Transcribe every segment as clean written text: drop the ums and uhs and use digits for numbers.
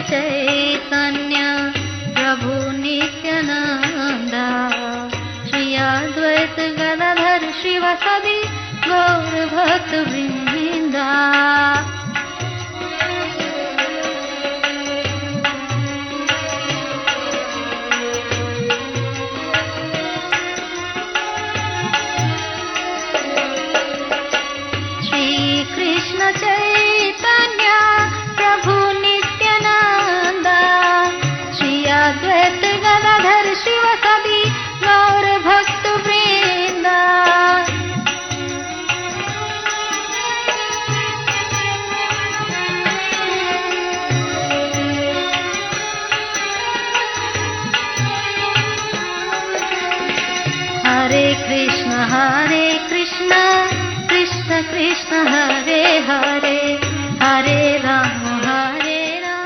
चैतन्य प्रभु नित्यानंद श्री अद्वैत गदाधर शिवासादि गौर भक्त वृंदा। कृष्ण चैतन्य प्रभु नित्यानंद श्री अद्वैत गदाधर शिवासादि गौर भक्त वृंद। हरे कृष्ण कृष्ण कृष्ण हरे हरे हरे राम हरे राम।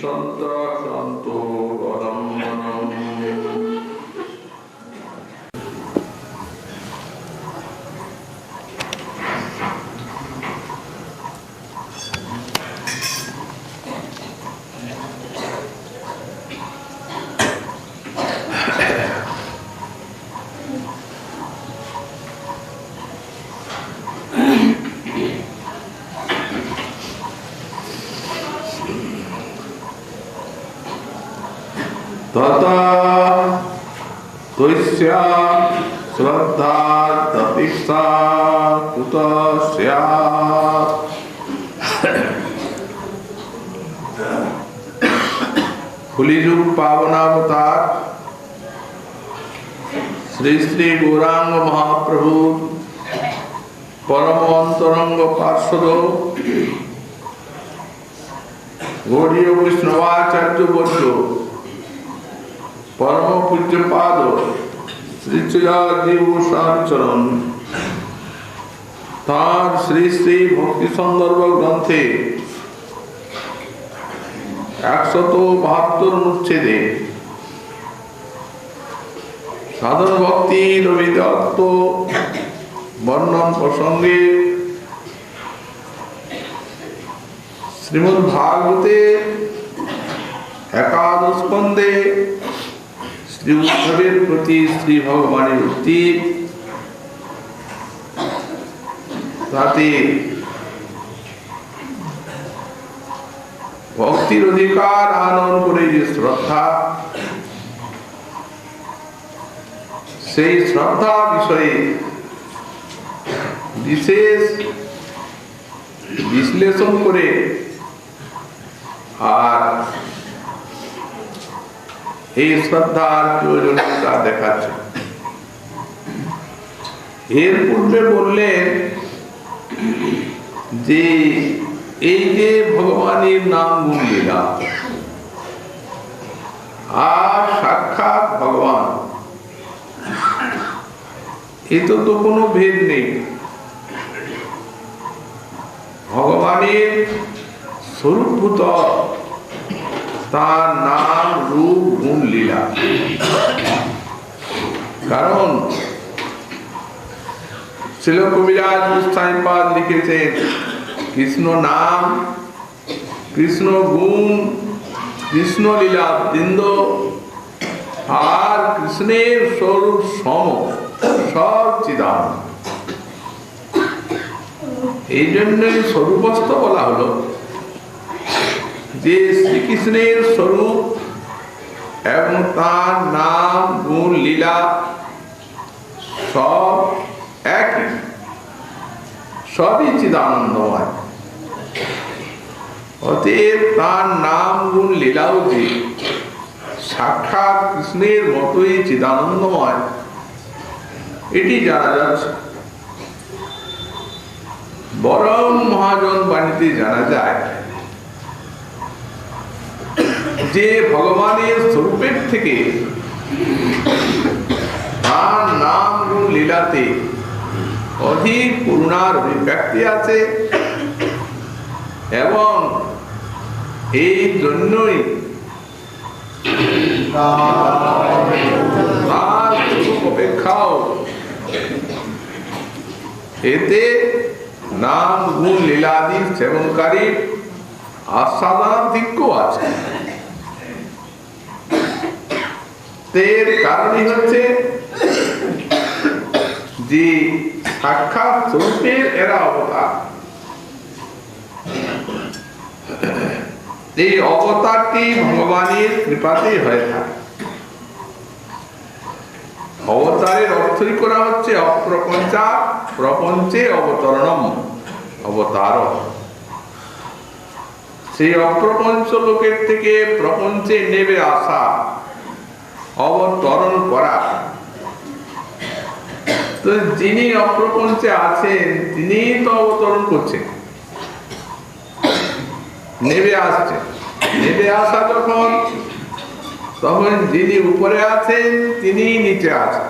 সন্ত্রাসন্ত অদম্মনম। तथा तुष्या श्रद्धा ततिक्षा कुतस्या कलिजुग पावनावतार श्री श्री गौरांग महाप्रभु परम अंतरंग पार्षद गौड़ीय वैष्णवाचार्य वर्ग परम पूज्यपाद श्री जीव गोस्वामीचरण तार श्री श्री भक्ति संदर्भ ग्रंथे 172 अनुच्छेदे साधन भक्ति रविदत्त वर्णन प्रसंगे श्रीमद् भागवते एकादश स्कंदे श्री उद्धवेर प्रति श्री भगवानेर उक्ति ताते भक्तिर अधिकार आनन करे जे श्रद्धा सेई श्रद्धा विषये विशेष विश्लेषण करे আর এই শ্রদ্ধার প্রয়োজনীয়তা দেখাচ্ছে। এর পূর্বে বললেন যে এই যে ভগবানের নাম গুণ লীলা আর সাক্ষাৎ ভগবান এতে তো কোনো ভেদ নেই। ভগবানের स्वरूपभूत तार नाम रूप गुण लीला कारण श्रील कविराज गोस्वामीपाद लिखेছেন कृष्ण नाम कृष्ण गुण कृष्ण लीला बृंद और कृष्णेर स्वरूप सम सब चिदानंद। এই জন্যই স্বরূপস্থ বলা হলো যে শ্রীকৃষ্ণের স্বরূপ এবং তার নাম গুণ লীলা সব একই, সবই চিদানন্দময়। অতএব তার নাম গুণ লীলাও যে সাক্ষাৎ কৃষ্ণের মতোই চিদানন্দময় এটি জানা যাচ্ছে। বরং মহাজন বাণীতে জানা যায় যে ভগবানের স্বরূপের থেকে তার নাম গুণ লীলাতে অধিক করুণার অভিব্যক্তি আছে এবং এই জন্যই তার স্বরূপ অপেক্ষাও এতে নাম গুণ লীলাদি সেবনকারী আস্বাদনাধিক্য আছে। এর কারণই হচ্ছে যে সাক্ষাৎ স্বরূপের এরা অবতার। এই অবতারটি ভগবানের কৃপাতেই হয়ে থাকে। অবতারের অর্থই করা হচ্ছে অপ্রপঞ্চা প্রপঞ্চে অবতরণম অবতার। সেই অপ্রপঞ্চ লোকের থেকে প্রপঞ্চে নেমে আসা অবতরণ করা। তো যিনি অপ্রপঞ্চে আছেন তিনি তো অবতরণ করছেন, নেমে আসছেন। নেমে আসা যখন তখন যিনি উপরে আছেন তিনি নিচে আছেন,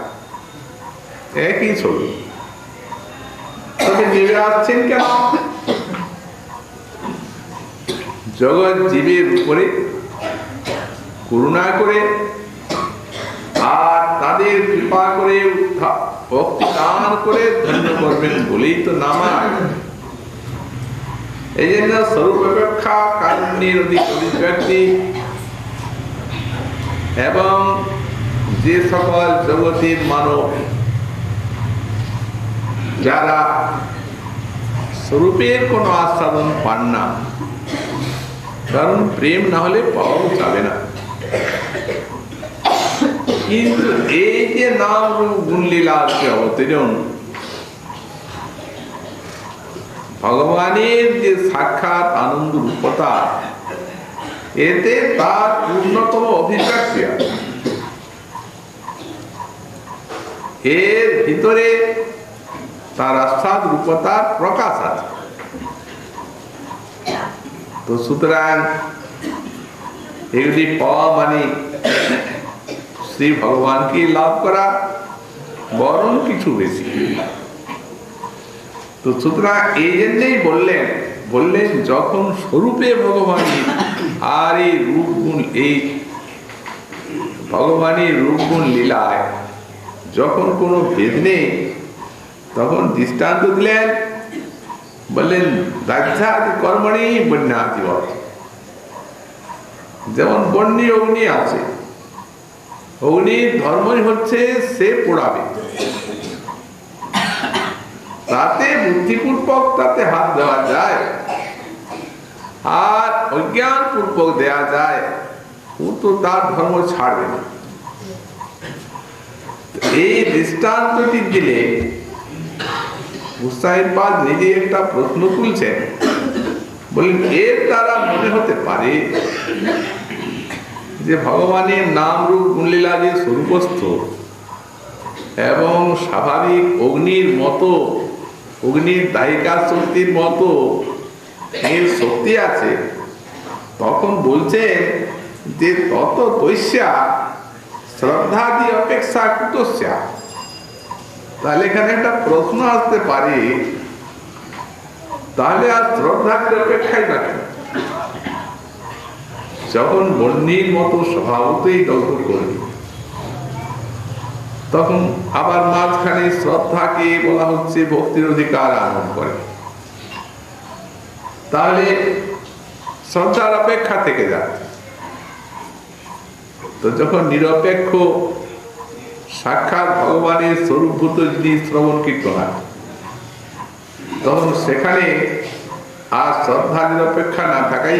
একই ছবি। তবে নেমে আসছেন কেন? জগৎ জীবের উপরে করুণা করে আর তাদের কৃপা করে ভক্তি দান করে ধন্য করবেন বলেই তো নামায়। এই জন্য সর্বাপেক্ষা কারুণ্যের অভিব্যক্তি এবং যে সকল জগতের মানব যারা স্বরূপের কোনো আস্বাদন পান না, কারণ প্রেম না হলে পাওয়াও যাবে না, কিন্তু এই যে নাম রূপ গুণ লীলা অবতীর্ণ ভগবানের যে সাক্ষাৎ আনন্দ রূপতা, এতে তার পূর্ণতম অভিব্যক্তি আছে। এর ভিতরে তার আস্বাদ রূপতার প্রকাশ আছে। তো সুতরাং এগুলি পাওয়া মানে শ্রী ভগবানকে লাভ করা, বরং কিছু বেশি। তো সুতরাং এই জন্যই বললেন যখন স্বরূপে ভগবানের আর এই রূপ গুণ, এই ভগবানের রূপ গুণ লীলায় যখন কোনো ভেদ নেই, তখন দৃষ্টান্ত দিলেন, বললেন দাহ্যাদি কর্মণি বন্যাতি বধ। যেমন বন্যী অগ্নি আছে, অগ্নির ধর্মই হচ্ছে সে পোড়াবে, তাতে বুদ্ধিপূর্বক তাতে হাত দেওয়া যায় আর অজ্ঞান পূর্বক দেয়া যায়, ও তো তার ধর্ম ছাড়বে না। এই দৃষ্টান্তটি দিলে মুস্তাহিবাদ নিজে একটা প্রশ্ন তুলছেন, বলেন এর দ্বারা মনে হতে পারে যে ভগবানের নাম রূপ গুণলীলা যে স্বরূপস্থ এবং স্বাভাবিক অগ্নির মতো, অগ্নির দায়িকা শক্তির মতো এর শক্তি আছে, তখন বলছেন যে তত তৈস্যা শ্রদ্ধাদি অপেক্ষা কুতস্যা। তাহলে এখানে একটা প্রশ্ন আসতে পারে, তাহলে আর শ্রদ্ধাদের অপেক্ষাই না কেন? যখন বন্যীর মতো স্বভাবতেই দগ্ধ করবে, তখন আবার মাঝখানে শ্রদ্ধাকে বলা হচ্ছে ভক্তির অধিকার আরোপ করে, তাহলে শ্রদ্ধার অপেক্ষা থেকে যাচ্ছে। তো যখন নিরপেক্ষ সাক্ষাৎ ভগবানের স্বরূপভূত জিনিস শ্রবণ কীর্তন হয়, তখন সেখানে আর শ্রদ্ধা নিরপেক্ষা না থাকাই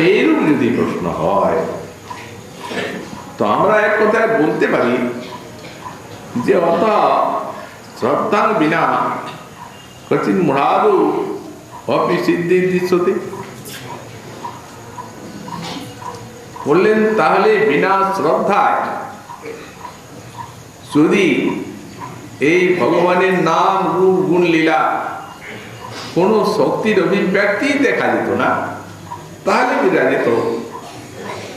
এইরূপ যদি প্রশ্ন হয়, তো আমরা এক কথায় বলতে পারি যে অত শ্রদ্ধার বিনা কঠিন মূঢ়াদু অপি সিদ্ধি দৃশ্যতে। বললেন তাহলে বিনা শ্রদ্ধায় যদি এই ভগবানের নাম রূপ গুণ লীলা কোন শক্তির অভিব্যক্তি দেখা যেত না, তাহলে বোঝা যেত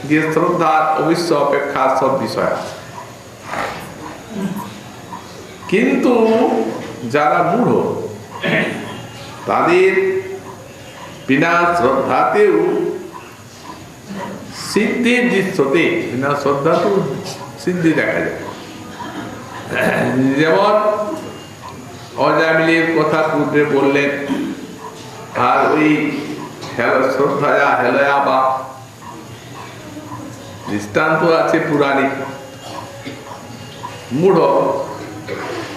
যে শ্রদ্ধার অবশ্য অপেক্ষা সব বিষয় আছে। কিন্তু যারা মূঢ়, তাদের বিনা শ্রদ্ধাতেও সিদ্ধির দৃশ্যতে, বিনা শ্রদ্ধাতেও সিদ্ধি দেখা যায়। যেমন অজামিলের কথা পূর্বে বললেন, আর ওই শ্রদ্ধা হেলয়া বা দৃষ্টান্ত আছে পুরাণে। মূঢ়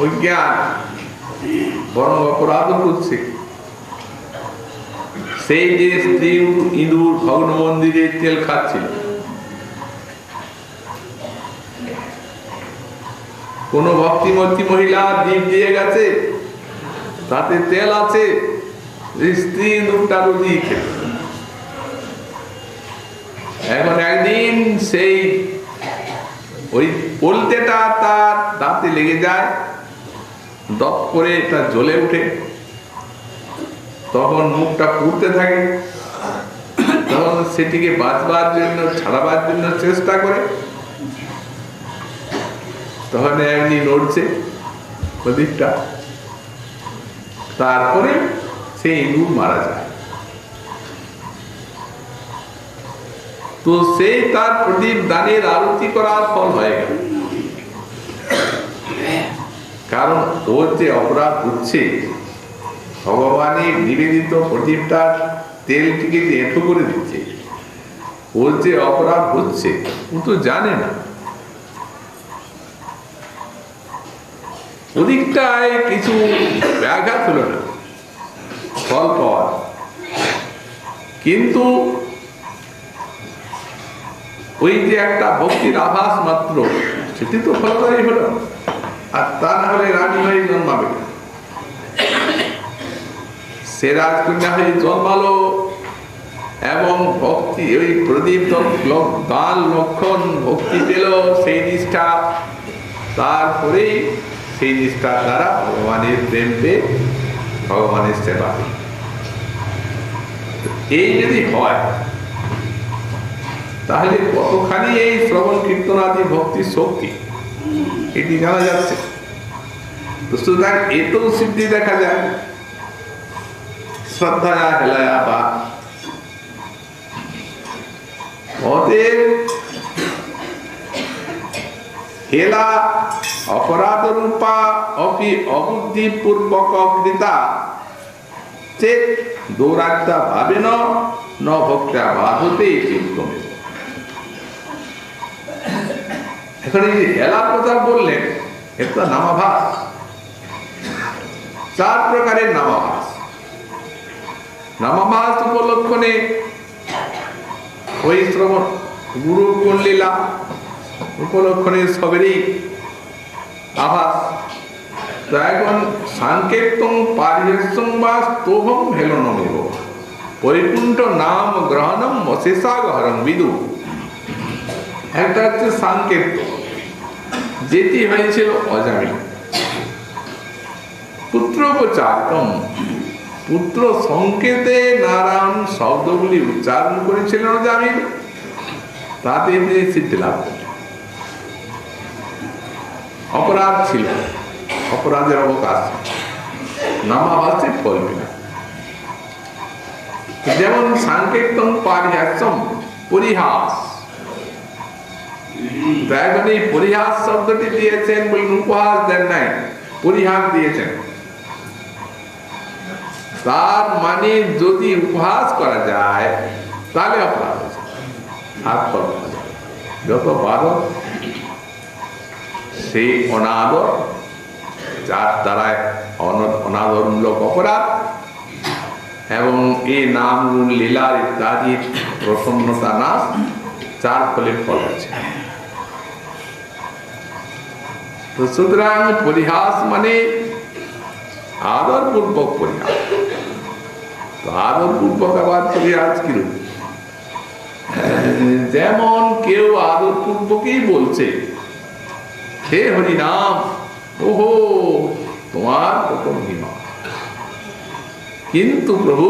অজ্ঞান বরং অপরাধ করছে, সেই যে স্ত্রী ইঁদুর ভগ্ন মন্দিরে তেল খাচ্ছিল, কোন ভক্তিমতী মহিলা দীপ দিয়ে গেছে, তাতে তেল আছে, স্ত্রী ইঁদুরটা রুজি খেত। এখন একদিন সেই ওই পোলতেটা তার দাঁতে লেগে যায়, দপ করে এটা জ্বলে উঠে, তখন মুখটা পুড়তে থাকে, তখন সেটিকে বাঁচবার জন্য, ছাড়াবার জন্য চেষ্টা করে, তখন এমনি নড়ছে প্রদীপটা, তারপরে সেই ইঁদুর মারা যায়। তো সেই তার প্রদীপ দানের আরতি করার ফল হয়ে গেল। কারণ ওর যে অপরাধ হচ্ছে, ভগবানের নিবেদিত প্রদীপটার তেলটিকে যে এঁঠো করে দিচ্ছে, ওর যে অপরাধ হচ্ছে ও তো জানে না। ওদিকটায় কিছু ব্যাঘাত হলো না ফল পাওয়ার, কিন্তু ওই যে একটা ভক্তির আভাস মাত্র, সেটি তো ফলদায়ী হলো। আর তা না হলে রানী হয়ে জন্মাবে, সে রাজকন্যা হয়ে জন্মালো এবং ভক্তি ওই প্রদীপ দান লক্ষণ ভক্তি পেল, সেই নিষ্ঠা, তারপরেই সেই নিষ্ঠার দ্বারা ভগবানের প্রেম পেয়ে ভগবানের সেবা। এই যদি হয় তাহলে কতখানি এই শ্রবণ কীর্তনাদি ভক্তির শক্তি এটি জানা যাচ্ছে। তো সুতরাং এতেও সিদ্ধি দেখা যায়, শ্রদ্ধায়া হেলায়া বা অতএব হেলা অপরাধ রূপা অপি অবুদ্ধি পূর্বক কৃতা চেত দৌরাত্মা ভাবে ন ভক্তা বাধতে চিত্তমে। এখন এই যে হেলার কথা বললেন, এটা নামাভাস, 4 প্রকারের নামাভাস। নামাভাস উপলক্ষণে ওই শ্রবণ গুরু গুণ লীলা উপলক্ষণে সবেরই আভাস। তো এখন সাংকেতং পারিহস্যং বা স্তোভম হেলনমেব বৈকুণ্ঠ নাম গ্রহণম অশেষাগহরং বিদু। একটা হচ্ছে সাংকেত, যেটি হয়েছিল অজামিল পুত্রোপচারকম, পুত্র সংকেতে নারায়ণ শব্দগুলি উচ্চারণ করেছিলেন অজামিল, তাতে তিনি সিদ্ধি লাভ করেন। অপরাধ ছিল, অপরাধের অবকাশ, নামাভাসে ফল পেলেন। যেমন সাংকেতং পারিহাস্যম, পরিহাস। এখন এই পরিহাস শব্দটি দিয়েছেন বলে উপহাস দেন নাই, পরিহাস দিয়েছেন। তার মানে যদি উপহাস করা যায় তাহলে অপরাধ হয়েছে, হাত ফল পাওয়া যাবে। যত বাদর সেই অনাদর, যার দ্বারায় অনাদরমূলক অপরাধ এবং এই নাম গুণ লীলার ইত্যাদির প্রসন্নতা নাশ, 4 ফলের ফল আছে। তো সুতরাং পরিহাস মানে আদরপূর্বক পরিহাস। তো আদরপূর্বক আবার পরিহাস কিরূপ? যেমন কেউ আদরপূর্বকই বলছে, হে হরিনাম, ওহো তোমার কত মহিমা, কিন্তু প্রভু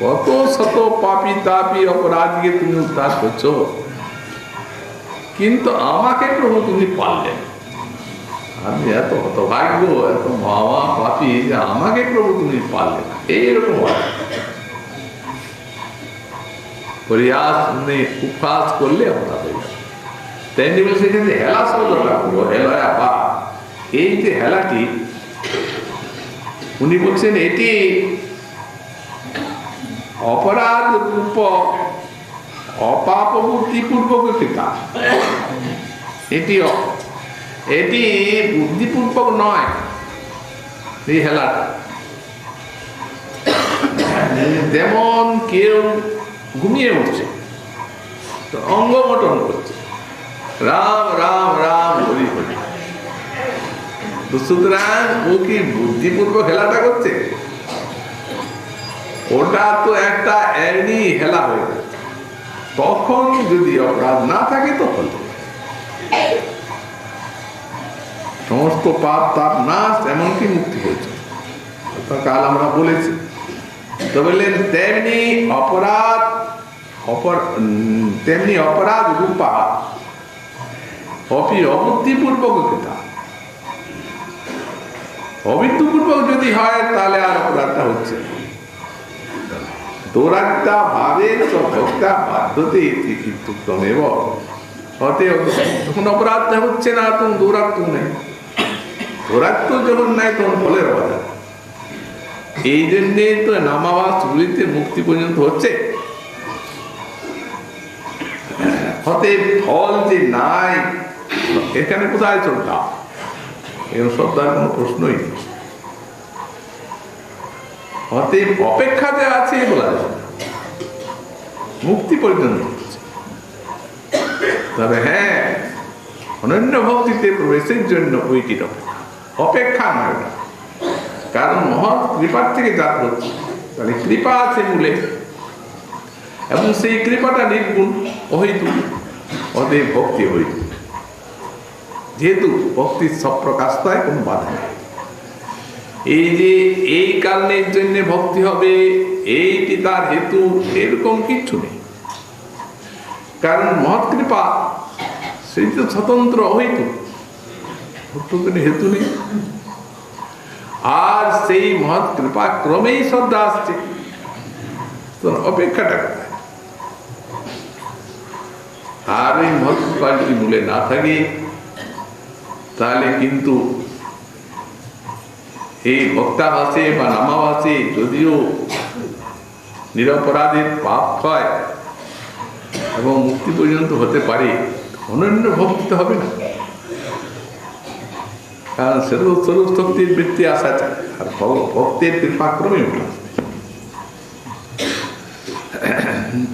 কত শত পাপী তাপী অপরাধীকে তুমি উদ্ধার করছো, কিন্তু আমাকে প্রভু তুমি পারলে। আমি এত হতভাগ্য, এত মহা পাপী যে আমাকে প্রভু তুমি পারলে না। এইরকম পরিহাস উপহাস করলে অপরাধ হয়ে যাবে। তেমনি বলে সেখানে হেলা শব্দটা করবো, হেলায়া বা। এই যে হেলাটি উনি বলছেন এটি অপরাধ রূপক অপাপ বুদ্ধিপূর্বক কৃতা। এটি বুদ্ধিপূর্বক নয়। এই হেলাটা যেমন কেউ ঘুমিয়ে উঠছে, তো অঙ্গমটন করছে, রাম রাম রাম হরি হরি। সুতরাং ও কি বুদ্ধিপূর্বক হেলাটা করছে? ওটা তো একটা এমনি হেলা হয়ে যাচ্ছে। তখন যদি অপরাধ না থাকে তখন সমস্ত পাপ তাপ নাশ, এমনকি মুক্তি হয়েছে। কাল আমরা বলেছি। তো বললেন তেমনি অপরাধ রূপা অপি অবুদ্ধিপূর্বক কৃতা। অবিদ্যপূর্বক যদি হয় তাহলে আর অপরাধটা হচ্ছে। তো দৌরাত্মা ভাবে ভক্তা বাধ্যতে কিন্তু তমেব। অতএব যখন অপরাধ হচ্ছে না তখন দৌরাত্ম নেই, দৌরাত্ম যখন নাই তখন ফলের বাধা। এই জন্যে তো নামাবাস গুলিতে মুক্তি পর্যন্ত হচ্ছে। অতএব ফল যে নাই এখানে কোথায় শ্রদ্ধা? এরকম শ্রদ্ধার কোনো প্রশ্নই নেই। অতএব অপেক্ষাতে আছে বলা যায় মুক্তি পর্যন্ত হচ্ছে। তবে হ্যাঁ, অনন্য ভক্তিতে প্রবেশের জন্য ওইটির অপেক্ষা নয় ওটা, কারণ মহৎ কৃপার থেকে জাত হচ্ছে। তাহলে কৃপা আছে মূলে, এবং সেই কৃপাটা নির্গুণ অহৈতুক, অতএব ভক্তি হইতুক। যেহেতু ভক্তির সব প্রকাশতায় কোনো বাধা নেই। এই যে এই কারণের জন্য ভক্তি হবে এইটি তার হেতু, এরকম কিচ্ছু নেই। কারণ মহৎ কৃপা সেই তো স্বতন্ত্র অহৈতুক, কোনো হেতু নেই। আর সেই মহৎ কৃপা ক্রমেই শ্রদ্ধা আসছে, তো অপেক্ষাটা কোথায়? আর এই মহৎ কৃপা যদি মূলে না থাকে তাহলে কিন্তু এই ভক্তাভাসে বা নামাভাসে যদিও নিরপরাধের পাপ হয় এবং মুক্তি পর্যন্ত হতে পারে, অনন্য ভক্তি হবে না। কারণ স্বরূপ শক্তির বৃত্তি আসা চায়, আর ভক্তের কৃপাক্রমে উঠে আসবে।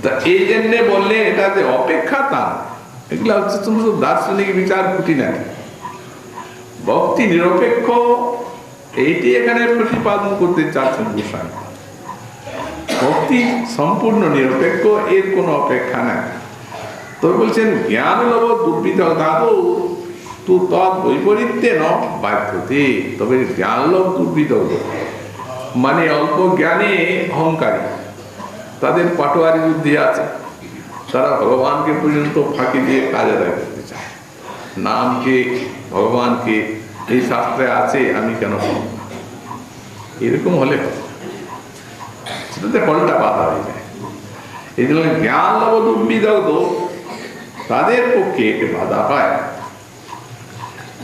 তা এই জন্যে বললে এটা যে অপেক্ষা তা, এগুলা হচ্ছে সমস্ত দার্শনিক বিচার খুঁটিনাটি। ভক্তি নিরপেক্ষ এইটি এখানে প্রতিপাদন করতে চাচ্ছেন গোস্বামী। ভক্তি সম্পূর্ণ নিরপেক্ষ, এর কোনো অপেক্ষা নাই। তো বলছেন জ্ঞান লব দুর্বিধ দাদু তু তৎ বৈপরীত্যে ন বাধ্যতে। তবে জ্ঞান লব দুর্বিধ, মানে অল্প জ্ঞানে অহংকারী, তাদের পাটোয়ারি বুদ্ধি আছে, তারা ভগবানকে পর্যন্ত ফাঁকি দিয়ে কাজ আদায় করতে চায়। নামকে, ভগবানকে, এই শাস্ত্রে আছে আমি কেন শুনব না, এরকম হলে সেটাতে ফলটা বাধা হয়ে যায়। এই জন্য জ্ঞান লব দুর্বিধ তাদের পক্ষে এটি বাধা হয়।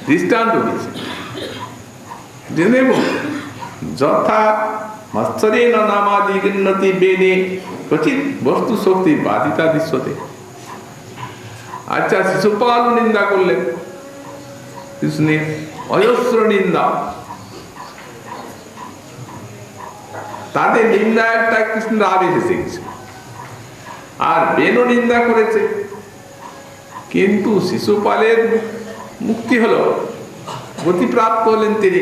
দৃষ্টান্ত দিচ্ছে জেনে যথা মৎসরে নামাদি গণ্যতি বেনে ক্বচিৎ বস্তু শক্তি বাধিতা দৃশ্যতে। আচ্ছা, শিশুপাল নিন্দা করলেন, কৃষ্ণের অজস্র নিন্দা, তাদের নিন্দা একটা কৃষ্ণের আবেশ এসে গেছে। আর বেনও নিন্দা করেছে, কিন্তু শিশুপালের মুক্তি হলো, গতিপ্রাপ্ত হলেন তিনি,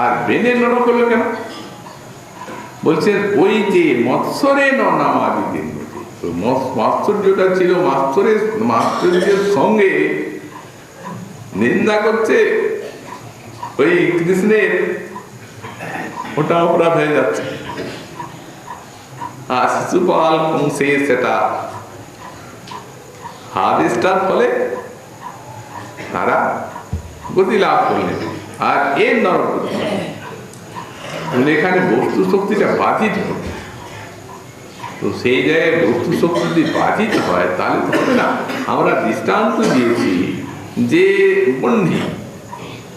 আর বেনের নরক হলো কেন? বলছেন ওই যে মৎসরে নামাদি দিন, মাৎসর্যটা ছিল, মাৎসর্যের সঙ্গে নিন্দা করছে ওই কৃষ্ণের, ওটা অপরাধ হয়ে যাচ্ছে। আর শিশুপাল কংসে সেটা আদেশটার ফলে তারা গতি লাভ করলেন, আর এর নরক। এখানে বস্তু শক্তিটা বাধিত হবে, তো সেই জায়গায় বস্তু শক্তি যদি বাধিত হয় তাহলে তো হবে না। আমরা দৃষ্টান্ত দিয়েছি যে বন্যী,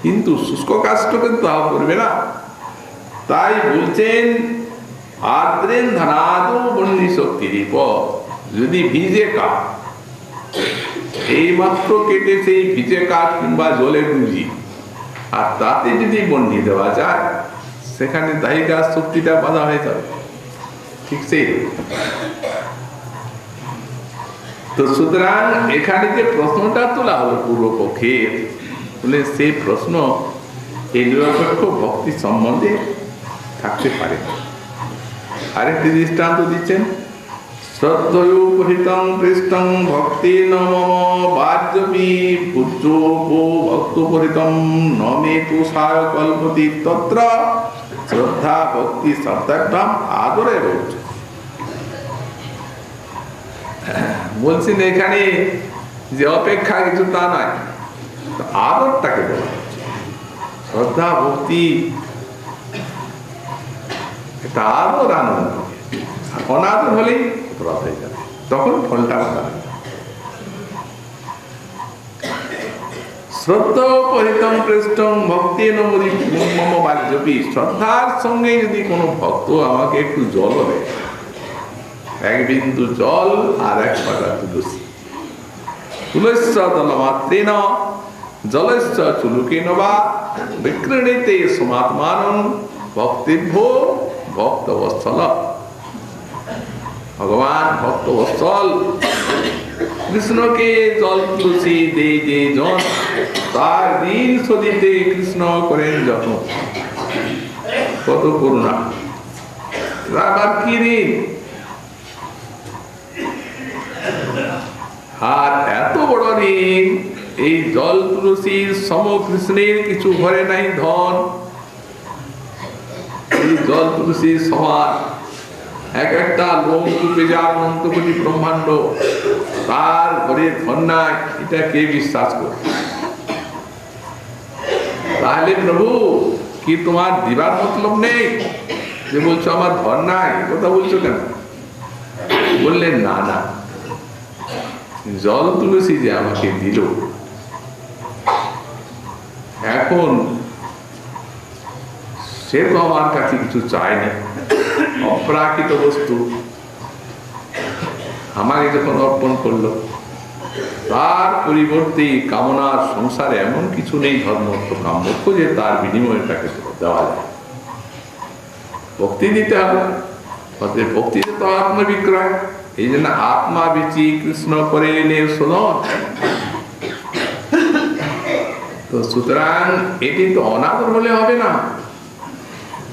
কিন্তু শুষ্ক কাষ্টকে তো করবে না। তাই বলছেন আদ্রেন ধনাদ বন্যী শক্তির যদি ভিজে কাঠ, এইমাত্র কেটে সেই ভিজে কাঠ কিংবা জলে ডুবি, আর তাতে যদি বন্যী দেওয়া যায়, সেখানে দায়িকা শক্তিটা বাধা হয়ে যাবে। ঠিক সেই তো সুতরাং এখানে যে প্রশ্নটা তোলা হলো পূর্বপক্ষের, বলে সেই প্রশ্ন এই নিরপেক্ষ ভক্তি সম্বন্ধে থাকতে পারে। আরেকটি দৃষ্টান্ত দিচ্ছেন, শ্রদ্ধয়োপহিতং পৃষ্টং ভক্তি নম বাজ্যপি পুত্রোপো ভক্তোপহিতং নমে তু সায় কল্পতি তত্র শ্রদ্ধা ভক্তি শ্রদ্ধাভ্যাম আদরে রয়েছে। বলছেন এখানে যে অপেক্ষা কিছু তা নয়, আদরটাকে বলা হচ্ছে। শ্রদ্ধা ভক্তি এটা আদর আনন্দ, অনাদর হলেই অপরাধ হয়ে যাবে, তখন ফলটা হবে। শ্রদ্ধোপহিতং পৃষ্ঠং ভক্তেন মরি মম বাজ্যপি, শ্রদ্ধার সঙ্গে যদি কোনো ভক্ত আমাকে একটু জল দেয়, এক বিন্দু জল আর এক পাতা তুলসী, তুলস্য দলমাত্রেণ জলস্য চুলুকেন বা বিক্রীণিতে সমাত্মানং ভক্তিভ্যো ভক্তবৎসল। ভগবান ভক্তবৎসল, কৃষ্ণকে জল তুলসী দে যে জন, তার ঋণ শোধিতে কৃষ্ণ করেন যত্ন। কত করুণা, আবার কি ঋণ! আর এত বড় ঋণ, এই জল তুলসীর সম কৃষ্ণের কিছু ঘরে নাই ধন। এই জল তুলসীর সমান এক একটা লোমকূপে যার অনন্ত কোটি ব্রহ্মাণ্ড, তার ঘরে ধন নাই, এটা কে বিশ্বাস করে? তাহলে প্রভু কি তোমার দিবার মতলব নেই? যে বলছো আমার ধন নাই, কথা বলছো কেন? বললেন না না, জল তুলসী যে আমাকে দিল, এখন সে তো আমার কাছে কিছু চায় না, অপ্রাকৃত বস্তু আমাকে যখন অর্পণ করলো, তার পরিবর্তে কামনার সংসারে এমন কিছু নেই ধর্ম তো কাম্য যে তার বিনিময়ে তাকে দেওয়া যায়। ভক্তি দিতে হবে, ভক্তিতে তো আত্মবিক্রয়, এই জন্য আত্মা বিচি কৃষ্ণ করে এলে শোধন। তো সুতরাং এটি তো অনাদর বলে হবে না,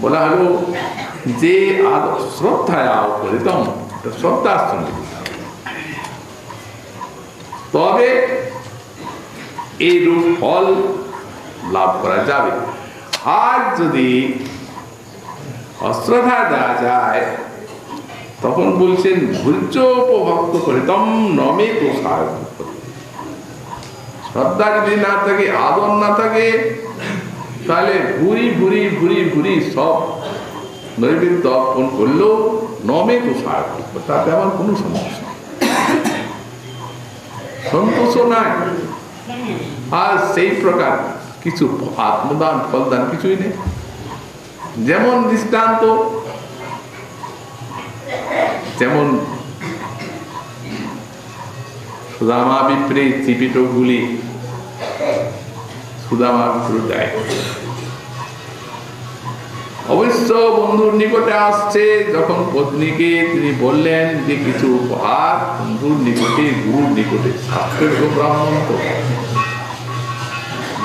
বলা হলো যে শ্রদ্ধায় করিতম, শ্রদ্ধার সঙ্গে, তবে এই রূপ ফল লাভ করা যাবে। আর যদি অশ্রদ্ধা দেওয়া যায়, তখন বলছেন ভূর্যোপভক্ত করিতম নমে তো সাহায্য। শ্রদ্ধা যদি না থাকে, আদর না থাকে, তাহলে ভুরি ভুরি ভুরি ভুরি সব নৈবেদ্য অর্পণ করলেও নমে তো সাহায্য, তাতে আমার কোনো সমস্যা, সন্তোষ নাই। আর সেই প্রকার কিছু আত্মদান ফলদান কিছুই নেই। যেমন দৃষ্টান্ত, যেমন সুদামা বিপ্রে ত্রিপিটকগুলি সুদামা দেয়, অবশ্য বন্ধুর নিকটে আসছে, যখন পত্নীকে তিনি বললেন যে কিছু উপহার বন্ধুর নিকটে, গুরুর নিকটে, শাস্ত্রের ব্রাহ্মণ তো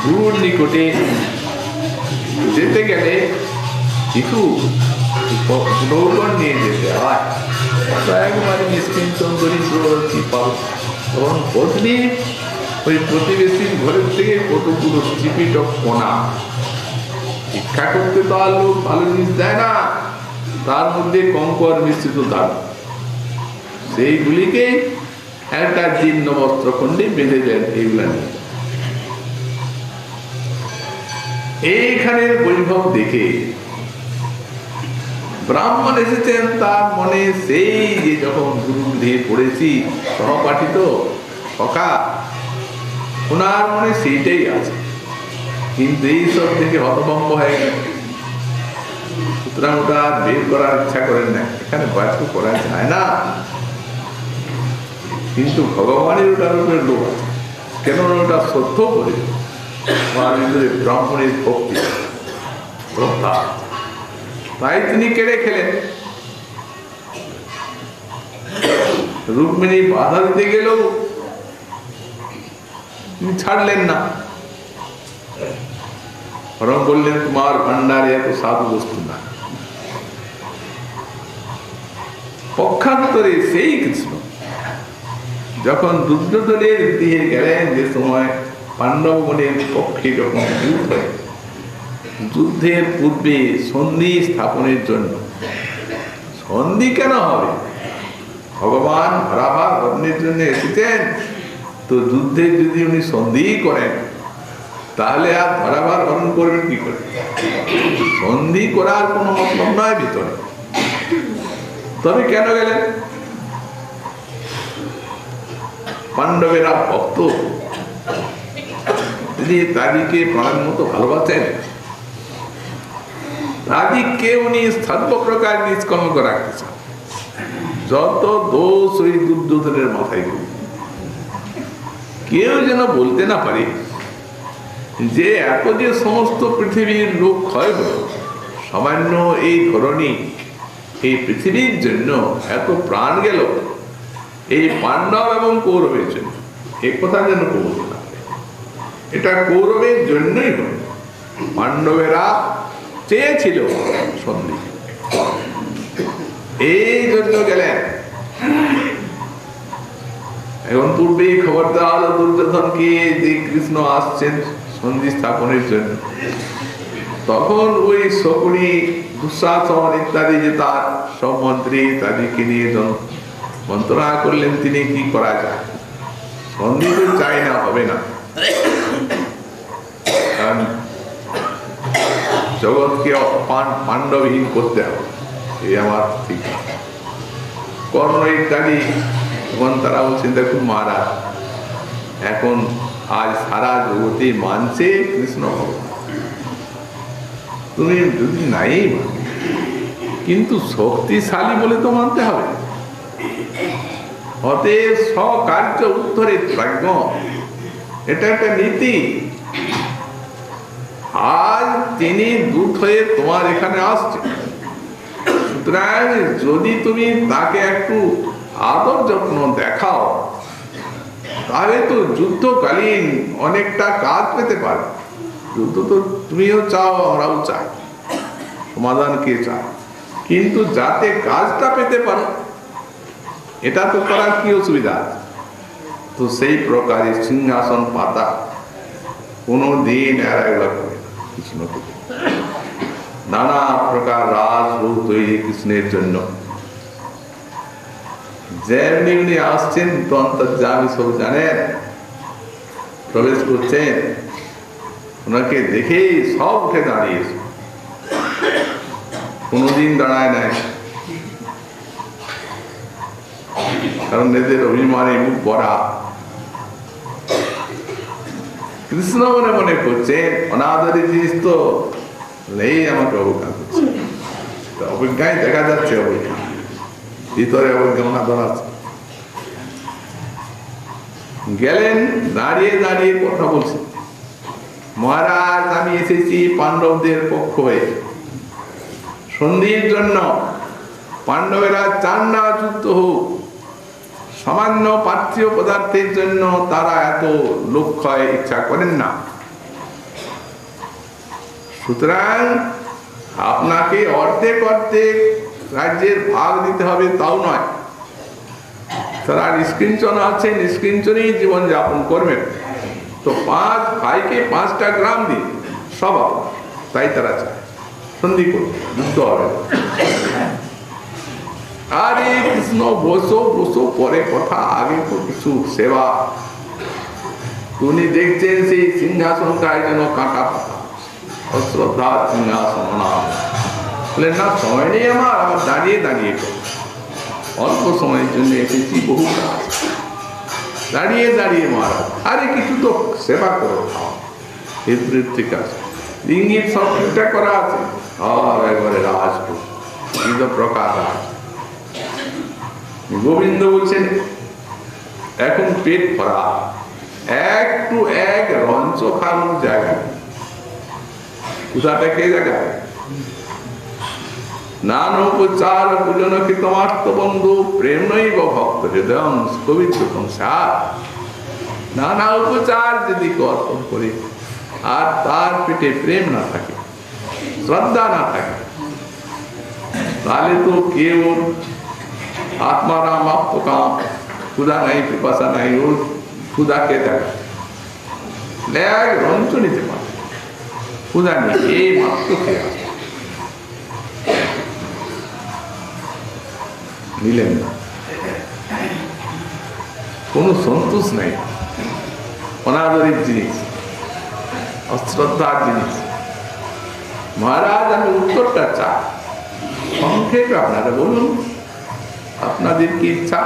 গুরুর নিকটে যেতে গেলে কিছু নৌকন নিয়ে যেতে হয়, একবারে নিশ্চিন্তন দরিদ্র তখন পত্নী ওই প্রতিবেশীর ঘরের থেকে কতগুলো চিপিটক কোনা শিক্ষা করতে তো আর লোক ভালো জিনিস দেয় না, তার মধ্যে কঙ্কর মিশ্রিত ধান, সেইগুলিকে একটা জীর্ণ বস্ত্র খণ্ডে বেঁধে দেন। এইগুলা নিয়ে এইখানের বৈভব দেখে ব্রাহ্মণ এসেছেন, তার মনে সেই যে যখন গুরু দিয়ে পড়েছি সহপাঠী তো সখা, ওনার মনে সেইটাই আছে, কিন্তু এইসব থেকে হতভম্ব হয়ে গেল। সুতরাং ওটা বের করার ইচ্ছা করেন না, এখানে বাচ্য করা যায় না। কিন্তু ভগবানের ওটার উপরে লোক আছে, কেন ওটা সত্য করে ব্রাহ্মণের ভক্তি শ্রদ্ধা, তাই তিনি কেড়ে খেলেন। রুক্মিণী বাধা দিতে গেলেও তিনি ছাড়লেন না, বরং বললেন তোমার ভান্ডারে এত সাধু বস্তু না। পক্ষান্তরে সেই কৃষ্ণ যখন দুর্যোধনের গৃহে গেলেন, যে সময় পাণ্ডবগণের পক্ষে যখন যুদ্ধ হয়, যুদ্ধের পূর্বে সন্ধি স্থাপনের জন্য, সন্ধি কেন হবে? ভগবান ভারাভার হরণের জন্য এসেছেন, তো যুদ্ধে যদি উনি সন্ধি করেন, তাহলে আর ভারাভার হরণ করবেন কি করে? সন্ধি করার কোনো মতলব নয় ভিতরে। তো তবে কেন গেলেন? পাণ্ডবেরা ভক্ত, তিনি তাদেরকে প্রাণের মতো ভালোবাসেন। তাদেরকে উনি সর্বপ্রকার নিষ্কলঙ্ক রাখতে চান। যত দোষ ওই দুর্যোধনের মাথায় ঘুরে, কেউ যেন বলতে না পারে যে এত যে সমস্ত পৃথিবীর লোক ক্ষয় হল, সামান্য এই ধরনী এই পৃথিবীর জন্য এত প্রাণ গেল এই পাণ্ডব এবং কৌরবের জন্য, এ কথা যেন কেউ বলতে না পারে। এটা কৌরবের জন্যই হল। পাণ্ডবেরা চেয়েছিল সন্ধি, এই জন্য গেলেন। এখন পূর্বেই খবর দেওয়া হলো দুর্যোধনকে যে কৃষ্ণ আসছেন সন্ধি স্থাপনের জন্য। তখন ওই শকুনি, দুঃশাসন ইত্যাদি যে তার সব মন্ত্রী, তাদেরকে নিয়ে মন্ত্রণা করলেন তিনি কি করা যায়। সন্ধি তো চাই না, হবে না, কারণ জগৎকে পাণ্ডবহীন করতে হবে, এই আমার ঠিক। কর্ণ ইত্যাদি তখন তারা বলছেন, দেখুন মহারাজ, এখন আজ সারা জগতে মানছে কৃষ্ণ ভগবান, তুমি যদি নাই মানে, কিন্তু শক্তিশালী বলে তো মানতে হবে। অতএব স্বকার্য উত্তরে প্রাজ্ঞ, এটা একটা নীতি। আজ তিনি দূত হয়ে তোমার এখানে আসছে, সুতরাং যদি তুমি তাকে একটু আদর যত্ন দেখাও, তাহলে তো যুদ্ধকালীন অনেকটা কাজ পেতে পারে। যুদ্ধ তো তুমিও চাও, আমরাও চাই, সমাধান কে চায়, কিন্তু যাতে কাজটা পেতে পারো, এটা তো করার কি অসুবিধা? তো সেই প্রকারে সিংহাসন পাতা কোনো দিন এরা করে কৃষ্ণকে। নানা প্রকার রাজভোগ তৈরি কৃষ্ণের জন্য। যেমনি উনি আসছেন তো অন্তর্যামী সব জানেন, প্রবেশ করছেন, ওনাকে দেখেই সব উঠে দাঁড়িয়েছে, কোনোদিন দাঁড়ায় নাই, কারণ এদের অভিমানে মুখ ভরা। কৃষ্ণ মনে মনে করছেন অনাদরী জিনিস তো নেই, আমাকে অবজ্ঞা করছে। অবজ্ঞায় দেখা যাচ্ছে, অবজ্ঞা ভিতরে অবজ্ঞা অনাদর আছে। গেলেন, দাঁড়িয়ে দাঁড়িয়ে কথা বলছেন, মহারাজ আমি এসেছি পাণ্ডবদের পক্ষ হয়ে সন্ধির জন্য। পাণ্ডবেরা চান না যুদ্ধ হোক, সামান্য পার্থিব পদার্থের জন্য তারা এত লক্ষ্য ইচ্ছা করেন না। সুতরাং আপনাকে অর্ধেক অর্ধেক রাজ্যের ভাগ দিতে হবে তাও নয়, তারা নিষ্কিঞ্চন আছে, নিষ্কিঞ্চনেই জীবনযাপন করবেন। তো 5 ভাইকে 5টা গ্রাম দিন, সব তাই তারা চায়। সন্ধি করুন, যুদ্ধ হবে। আরে কৃষ্ণ বসো বসো, পরে কথা, আগে তো কিছু সেবা। উনি দেখছেন সেই সিংহাসনটায় যেন কাঁটা পাতা, অশ্রদ্ধা সিংহাসন না। বলেন না, সময় নেই আমার দাঁড়িয়ে দাঁড়িয়ে করো, অল্প সময়ের জন্য এসেছি, বহু কাজ। দাঁড়িয়ে দাঁড়িয়ে মহারাজ, আরে কিছু তো সেবা করো, খাও, ঠিক আছে। ইঙ্গিত সব ঠিকঠাক করা আছে, একবারে রাজপুত প্রকার রাজ। গোবিন্দ বলছেন এখন পেট ভরা, একটু এক রঞ্চ খাওয়ার জায়গা, কোথাটা কে জায়গা? নানোপচার পূজনকে তোমার্থ বন্ধু প্রেম নই ভক্ত হৃদয় পবিত্র সংসার। নানা উপচার যদি অর্পণ করে আর তার পেটে প্রেম না থাকে, শ্রদ্ধা না থাকে, তাহলে তো কেউ আত্মারাম আত্মকাম, ক্ষুধা নাই, পিপাসা নাই, ওর ক্ষুধাকে দেখা এক রঞ্চ নিতে পারে, ক্ষুধা নেই, এই মাত্র খেয়ে আসে। নিলেন না, কোন সন্তোষ নাই, অনাদরের জিনিস, অশ্রদ্ধার জিনিস। মহারাজ আমি উত্তরটা চাই, সংক্ষেপে আপনারা বলুন, আপনাদের কি ইচ্ছা?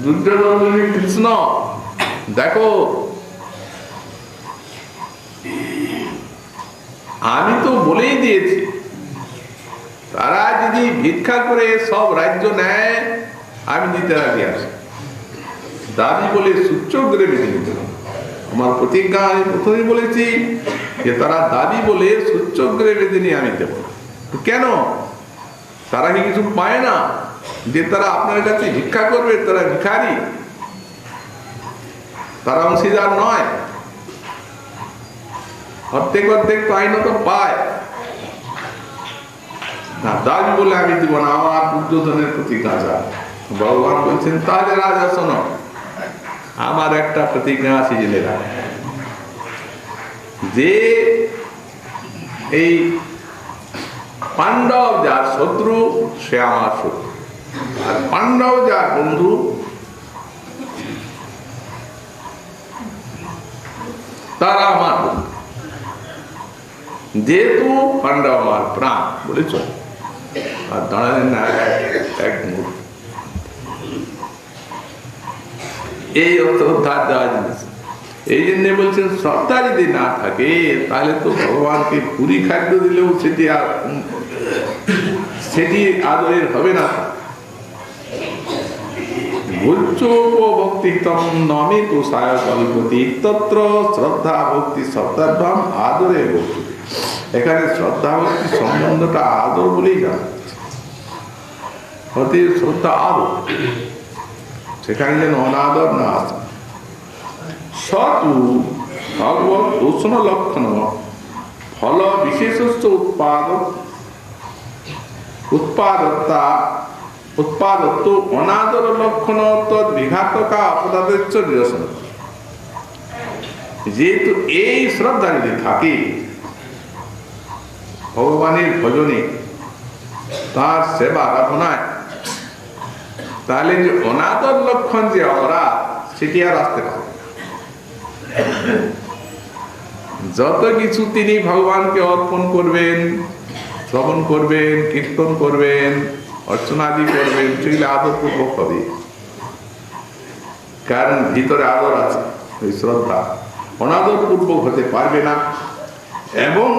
দুর্যোধন বললেন, কৃষ্ণ দেখো, আমি তো বলেই দিয়েছি তারা যদি ভিক্ষা করে সব রাজ্য নেয় আমি দিতে রাজি আছি। দাবি বলে সূচ্যগ্রে বেঁধে নিতে হবে। আমার প্রতিজ্ঞা আমি প্রথমেই বলেছি যে তারা দাবি বলে সূচ্যগ্রে বেঁধে নিয়ে আমি দেব। কেন? তারা কি কিছু পায় না যে তারা আপনার কাছে ভিক্ষা করবে? তারা ভিখারি, তারা অংশীদার নয়। অর্ধেক অর্ধেক তো আইনত পায় না। দাবি বলে আমি দিব না, আমার দুর্যোধনের প্রতিজ্ঞা আছে। ভগবান বলছেন, তাহলে রাজা শোনো, আমার একটা প্রতিজ্ঞা আছে জেনে রাখ, যে এই পাণ্ডব যার শত্রু সে আমার শত্রু, আর পাণ্ডব যার বন্ধু তারা আমার বন্ধু। যেহেতু পাণ্ডব আমার প্রাণ বলেছ, আর দাঁড়ালেন না এক মুহূর্ত। এই শ্রদ্ধা দেওয়া জিনিস, এই জন্য বলছেন শ্রদ্ধা যদি না থাকে তাহলে তো ভগবানকে পুরি খাদ্য দিলেও সেটি আদরের হবে না। ভক্তি তম নমে তো সায় কল্পতি তত্র শ্রদ্ধা ভক্তি শব্দার্থম আদরে ভক্তি। এখানে শ্রদ্ধা ভক্তি সম্বন্ধটা আদর বলেই জানা যাচ্ছে। শ্রদ্ধা আদর, সেখানে যেন অনাদর না আসে। সতু ভগবত দূষণ লক্ষণ ফল বিশেষস্য উৎপাদত্ব অনাদর লক্ষণ তদ বিঘাতকা অপরাধেচ্ছ নিরসন। যেহেতু এই শ্রদ্ধা যদি থাকে ভগবানের ভজনে, তার সেবা আরাধনায়, তাহলে যে অনাদর লক্ষণ যে অপরাধ সেটি আর আসতে পারে। যত কিছু তিনি ভগবানকে অর্পণ করবেন, শ্রবণ করবেন, কীর্তন করবেন, অর্চনাদি করবেন, সেগুলো আদরপূর্বক হবে। কারণ ভিতরে আদর আছে, ওই শ্রদ্ধা অনাদরপূর্বক হতে পারবে না। এবং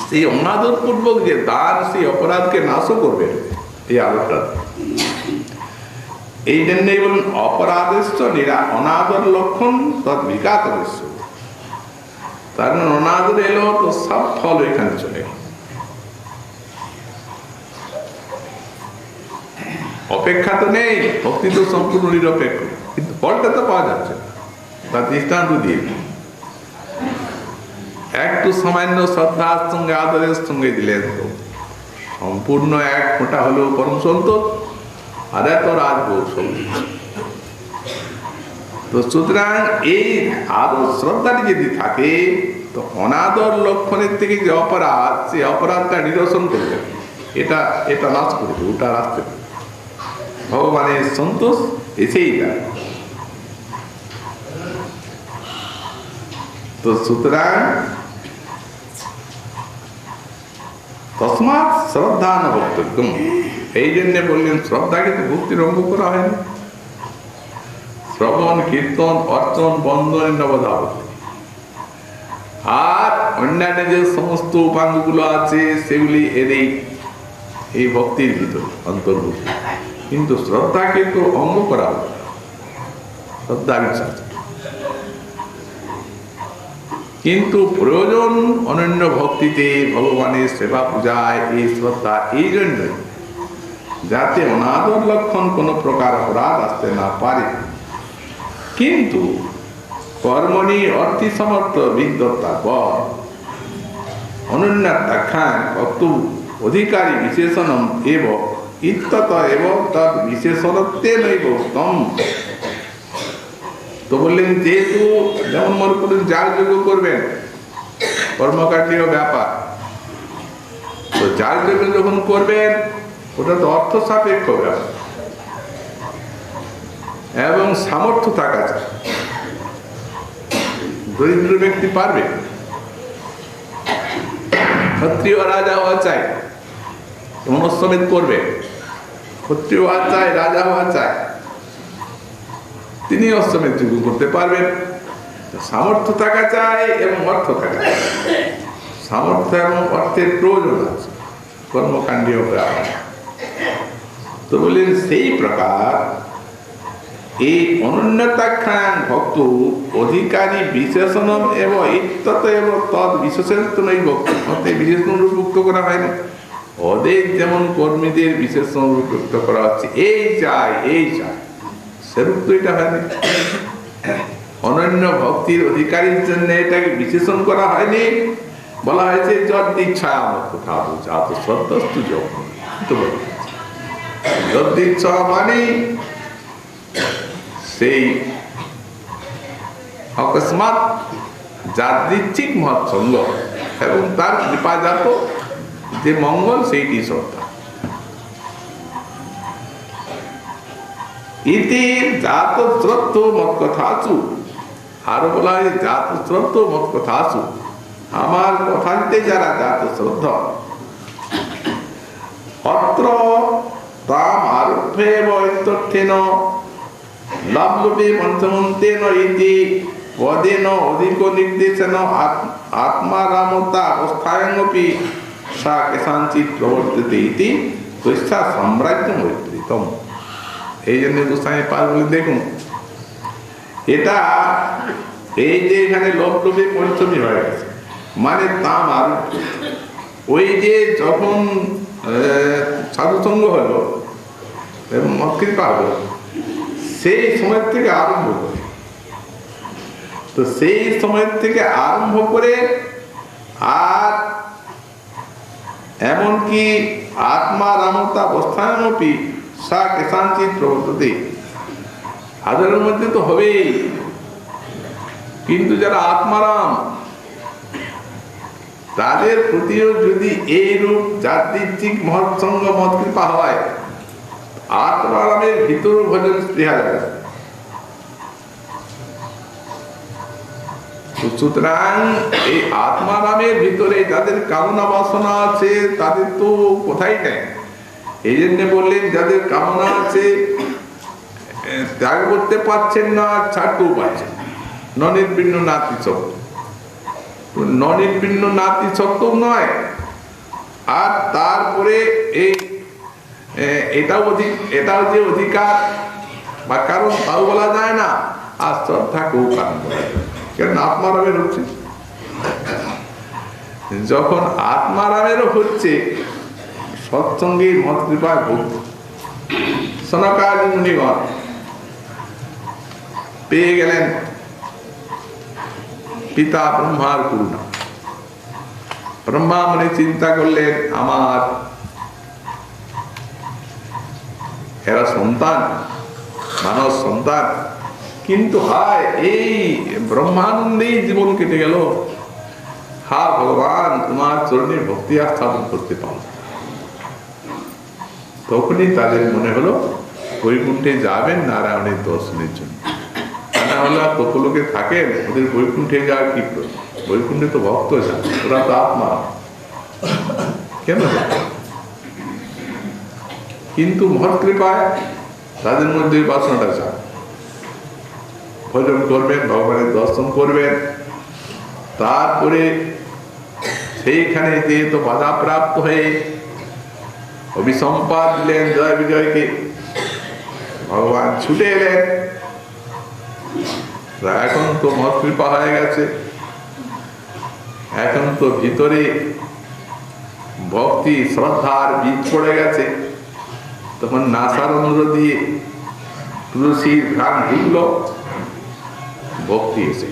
সেই অনাদরপূর্বক যে দান, সেই অপরাধকে নাশও করবে এই আদরটা। এই জন্যই বলুন অপরাধেশ্চ অনাদর লক্ষণ তৎ বিঘাত বিশ্ব। তার মানে অনাদর এলো তো সব ফল এখানে চলে গেল। অপেক্ষা তো নেই, ভক্তি তো সম্পূর্ণ নিরপেক্ষ, কিন্তু ফলটা তো পাওয়া যাচ্ছে না। তার দৃষ্টান্ত দিয়ে একটু সামান্য শ্রদ্ধার সঙ্গে আদরের সঙ্গে দিলেন তো সম্পূর্ণ এক ফোঁটা হলেও পরম সন্তোষ, আর এত রাজভোগ সঙ্গে। তো সুতরাং এই আদর শ্রদ্ধাটি যদি থাকে তো অনাদর লক্ষণের থেকে যে অপরাধ, সে অপরাধটা নিরসন করবে, এটা নাশ করবে, ওটা আসতে পারে। ভগবানের সন্তোষ এসেই যায়। তো সুতরাং তসমাৎ শ্রদ্ধা ন ভক্তব্যম। এই জন্য বললেন শ্রদ্ধাকে তো ভক্তির অঙ্গ করা হয়নি। শ্রবণ, কীর্তন, অর্চন, বন্দন, নবদাবতী আর অন্যান্য যে সমস্ত উপাঙ্গগুলো আছে সেগুলি এরই এই ভক্তির ভিতর অন্তর্ভুক্ত। কিন্তু শ্রদ্ধাকে তো অঙ্গ করা হবে, শ্রদ্ধা বিশ্বাস। কিন্তু প্রয়োজন অনন্য ভক্তিতে, ভগবানের সেবা পূজায় এই শ্রদ্ধা এই জন্য যাতে অনাদর লক্ষণ কোনো প্রকার অপরাধ আসতে না পারে। কিন্তু কর্মণি অর্থি সমর্থ বিদ্যতা পর অনন্যাত্যাখ্যান ভক্ত অধিকারী বিশেষণম এব ইত্যত এব তদ বিশেষণত্বেনৈব তম। তো বললেন যেহেতু যেমন মনে করুন যার যোগ্য করবেন, কর্মকাণ্ডীয় ব্যাপার, তো যার যোগ্য যখন করবেন ওটা তো অর্থ সাপেক্ষ ব্যাপার এবং সামর্থ্য থাকা চাই। দরিদ্র ব্যক্তি পারবে, ক্ষত্রিয় রাজা হওয়া চাই, এমন অশ্বমেধ করবে, ক্ষত্রিয় হওয়া চায়, রাজা হওয়া চায়, তিনি অশ্বমেধ যজ্ঞ করতে পারবেন। সামর্থ্য থাকা চাই এবং অর্থ থাকা চাই। সামর্থ্য এবং অর্থের প্রয়োজন আছে কর্মকাণ্ডীয় প্রায়। তো বললেন সেই প্রকার এই অনন্যতাখ্যান ভক্ত অধিকারী বিশেষণ এবং ইত্যত এবং তদ বিশেষণ এই ভক্তি বিশেষণ রূপযুক্ত করা হয়নি। ওদের যেমন কর্মীদের বিশেষণ রূপযুক্ত করা হচ্ছে, এই চাই এই চাই, সেরূপ তো এটা হয়নি। অনন্য ভক্তির অধিকারীর জন্য এটাকে বিশেষণ করা হয়নি, বলা হয়েছে যদ্দিচ্ছা আমার কথা যা তো শ্রদ্ধাস্তু যখন যদ্দিচ্ছা মানে সেই অকস্মাৎ যাদৃচ্ছিক মহৎসঙ্গ এবং তার কৃপাজাত যে মঙ্গল সেইটি শ্রদ্ধা। ইতি জাত শ্রদ্ধ মত কথাসু, আরো বলা হয় জাত শ্রদ্ধ মত কথাসু, আমার কথাতে যারা জাত শ্রদ্ধা অত্র তাম আরভ্যে বৈতথ্যেন লাভলোভে মন্ত্রমন্ত্রেণ ইতি পদেন অধিক নির্দেশেন আত্মারামতা অবস্থায়ঙপি সা কেশাঞ্চিৎ প্রবর্ততে ইতি তস্যা সাম্রাজ্য মৈত্রিতম। এই জন্য গোস্বামী পাল বলে দেখুন, এটা এই যে এখানে লোভলোভে পরিশ্রমী হয়ে গেছে, মানে তাম আর ওই যে যখন সাধুসঙ্গ হলো এবং মত কৃপা হলো, সেই সময় থেকে আরম্ভ করে, তো সেই সময় থেকে আরম্ভ করে আর এমনকি আত্মা রামতা অবস্থানপি সা কেশাঞ্চিৎ প্রবর্ততে, হাজারের মধ্যে তো হবেই, কিন্তু যারা আত্মারাম তাদের প্রতিও যদি এই রূপ যাদৃচ্ছিক মহৎসঙ্গ মত কৃপা হয়, আত্মারামের ভিতর ভজন স্পৃহা যাবে। সুতরাং এই আত্মারামের ভিতরে যাদের কামনা বাসনা আছে তাদের তো কোথায় নেই। এই জন্য বললেন যাদের কামনা আছে ত্যাগ করতে পারছেন না, ছাড়তেও পারছেন, ননির্বিন্ন নাতি শক্ত, ননির্বিন্ন নাতি শক্ত নয়। আর তারপরে এই এটাও যে অধিকার বা কারণ তাও বলা যায় না, আর শ্রদ্ধা কেউ কারণ বলা যায়, কারণ আত্মারামের হচ্ছে। যখন আত্মারামেরও হচ্ছে সৎসঙ্গীর মত কৃপায় ভক্তি, সনকাদি মুনিগণ পেয়ে গেলেন পিতা ব্রহ্মার করুণা। ব্রহ্মা মনে চিন্তা করলেন আমার এরা সন্তান, মানব সন্তান, কিন্তু হায় এই ব্রহ্মানন্দেই জীবন কেটে গেল, হা ভগবান তোমার চরণে ভক্তি আর স্থাপন করতে পারো। তখনই তাদের মনে হলো বৈকুণ্ঠে যাবেন নারায়ণের দর্শনের জন্য, না হলে আর তপলোকে থাকেন, ওদের বৈকুণ্ঠে যাওয়ার কি প্রয়োজন? বৈকুণ্ঠে তো ভক্ত যান, ওরা তো আত্মা, কেন? কিন্তু মহৎ কৃপায় তাদের মধ্যে বাসনাটা চান, ভজন করবেন, ভগবানের দর্শন করবেন। তারপরে সেইখানে যেহেতু বাধা প্রাপ্ত হয়ে অভিসম্পাদ দিলেন জয় বিজয়কে, ভগবান ছুটে এলেন। এখন তো মহৎ কৃপা হয়ে গেছে, এখন তো ভিতরে ভক্তি শ্রদ্ধার বীজ পড়ে গেছে। তখন নাসার অনুরোধী তুলসীর ঘ্রাণ ঢুকল, ভক্তি এসে।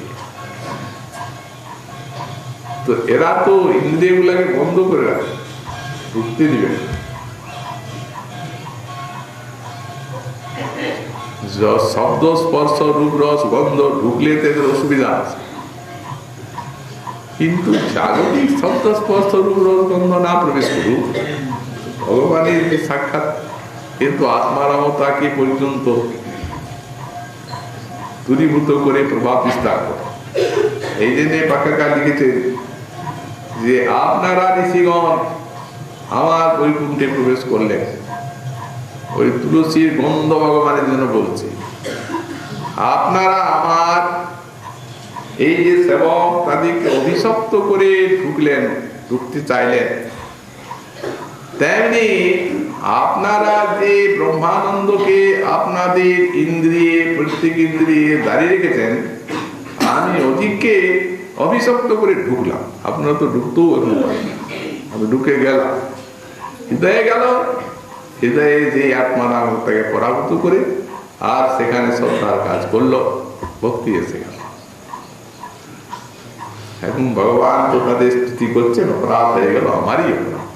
তো এরা তো ইন্দ্রিয়গুলাকে বন্ধ করে রাখে, ঢুকতে দিবে না। শব্দ স্পর্শ রূপ রস গন্ধ ঢুকলে তাদের অসুবিধা আছে, কিন্তু জাগতিক শব্দ স্পর্শ রূপ রস গন্ধ না প্রবেশ করুক, ভগবানের যে সাক্ষাৎ, কিন্তু আত্মারামতাকে পর্যন্ত দূরীভূত করে প্রভাব বিস্তার করে। এই জন্য পাকাকা লিখেছেন যে আপনারা ঋষিগণ আমার বৈকুণ্ঠে প্রবেশ করলেন। ওই তুলসীর গন্ধ ভগবানের জন্য বলছে, আপনারা আমার এই যে সেবক তাদেরকে অভিশপ্ত করে ঢুকতে চাইলেন, তেমনি আপনারা যে ব্রহ্মানন্দকে আপনাদের ইন্দ্রিয়ে, প্রত্যেক ইন্দ্রিয়ে দাঁড়িয়ে রেখেছেন, আমি ওদিকে অভিশপ্ত করে ঢুকলাম। আপনারা তো ঢুকতেও আমি ঢুকে গেলাম, হৃদয়ে গেল। হৃদয়ে যে আত্মারাম তাকে পরাভূত করে আর সেখানে শ্রদ্ধার কাজ করলো, ভক্তি এসে গেল। এখন ভগবান তো তাদের স্তুতি করছেন, অপরাধ হয়ে গেল আমারই অপরাধ,